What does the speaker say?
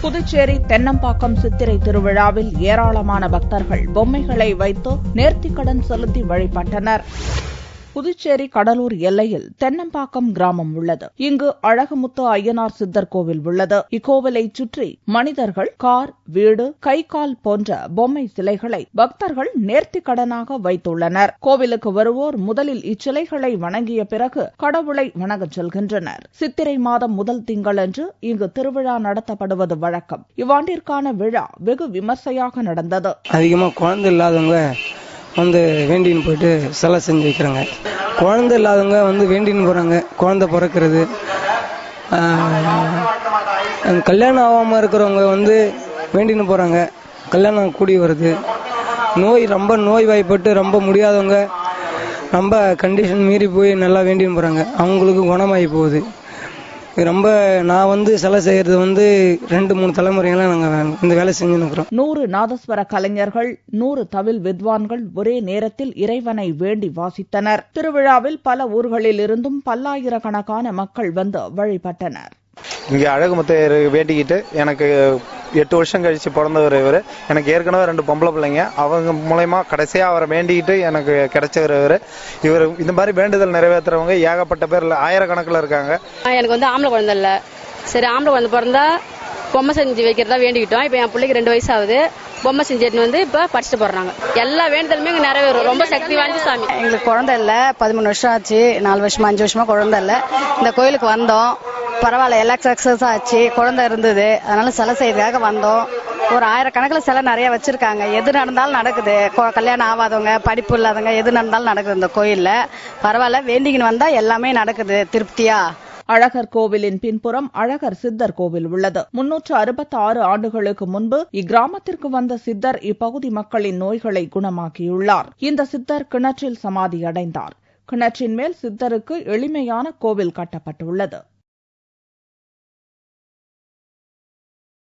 புதுச்சேரி தென்னம்பாக்கம் சித்திரை திருவிழாவில் ஏராளமான பக்தர்கள் பொம்மைகளை வைத்து நேர்த்திக்கடன் செலுத்தி வழிபட்டனர். புதுச்சேரி கடலூர் எல்லையில் தென்னம்பாக்கம் கிராமம் உள்ளது. இங்கு அழகுமுத்து அய்யனார் சித்தர் கோவில் உள்ளது. இக்கோவிலை சுற்றி மனிதர்கள், கார், வீடு, கை கால் போன்ற பொம்மை சிலைகளை பக்தர்கள் நேர்த்திக்கடனாக வைத்துள்ளனர். கோவிலுக்கு வருவோர் முதலில் இச்சிலைகளை வணங்கிய பிறகு கடவுளை வணங்கச் செல்கின்றனர். சித்திரை மாதம் முதல் திங்களன்று இங்கு திருவிழா நடத்தப்படுவது வழக்கம். இவ்வாண்டிற்கான விழா வெகு விமர்சையாக நடந்தது. அதிகமாக குழந்தை இல்லாதவங்க வந்து வேண்டின்னு போயிட்டு சிலை செஞ்சு வைக்கிறாங்க. குழந்தை இல்லாதவங்க வந்து வேண்டின்னு போகிறாங்க. குழந்தை பிறக்கிறது, கல்யாணம் ஆகாமல் இருக்கிறவங்க வந்து வேண்டின்னு போகிறாங்க. கல்யாணம் கூடி வருது. ரொம்ப நோய் வாய்ப்பட்டு ரொம்ப முடியாதவங்க ரொம்ப கண்டிஷன் மீறி போய் நல்லா வேண்டின்னு போகிறாங்க. அவங்களுக்கு குணமாகி போகுது. நான் வந்து சிலை செய்யறது வந்து 2-3 தலைமுறைகளாக நாங்கள் இந்த வேலை செஞ்சுருக்கிறோம். 100 நாதஸ்வர கலைஞர்கள், 100 தவில் வித்வான்கள் ஒரே நேரத்தில் இறைவனை வேண்டி வாசித்தனர். திருவிழாவில் பல ஊர்களில் இருந்தும் பல்லாயிரக்கணக்கான மக்கள் வந்து வழிபட்டனர். இங்கே அழகுமுத்து வேண்டிக்கிட்டு எனக்கு 8 வருஷம் கழிச்சு பிறந்தவர் இவர். எனக்கு ஏற்கனவே 2 பொம்பளை பிள்ளைங்க. அவங்க மூலயமா கடைசியாக அவரை வேண்டிக்கிட்டு எனக்கு கிடைச்சவர் இவர். இந்த மாதிரி வேண்டுதல் நிறைவேற்றுறவங்க ஏகப்பட்ட பேர் ஆயிரக்கணக்கில் இருக்காங்க. எனக்கு வந்து ஆம்பளை குழந்தை இல்லை. சரி, ஆம்பளை குழந்தை பிறந்தா பொம்மை செஞ்சு வைக்கிறதா வேண்டிக்கிட்டோம். இப்போ என் பிள்ளைக்கு 2 வயசு ஆகுது. பொம்மை செஞ்சுட்டு வந்து இப்போ படிச்சுட்டு போறாங்க. எல்லா வேண்டுதலுமே இங்கே நிறைவேறும். ரொம்ப சக்தி வாய்ந்த சாமி. எங்களுக்கு குழந்தை இல்லை. 13 வருஷம் ஆச்சு. 4 வருஷமா 5 வருஷமா குழந்தை இல்லை. இந்த கோயிலுக்கு வந்தோம். பரவாயில்ல, எல்லாம் சக்சஸ் ஆச்சு. குழந்தை இருந்தது, அதனால சிலை செய்யறதுக்காக வந்தோம். ஒரு 1000 கணக்கில் சிலை நிறைய வச்சிருக்காங்க. எது நடந்தாலும் நடக்குது. கல்யாணம் ஆகாதவங்க, படிப்பு இல்லாதவங்க, எது நடந்தாலும் நடக்குது இந்த கோயில்ல. பரவாயில்ல, வேண்டிக்கின்னு வந்தா எல்லாமே நடக்குது திருப்தியா. அழகர் கோவிலின் பின்புறம் அழகர் சித்தர் கோவில் உள்ளது. 366 ஆண்டுகளுக்கு முன்பு இக்கிராமத்திற்கு வந்த சித்தர் இப்பகுதி மக்களின் நோய்களை குணமாக்கியுள்ளார். இந்த சித்தர் கிணற்றில் சமாதி அடைந்தார். கிணற்றின் மேல் சித்தருக்கு எளிமையான கோவில் கட்டப்பட்டுள்ளது.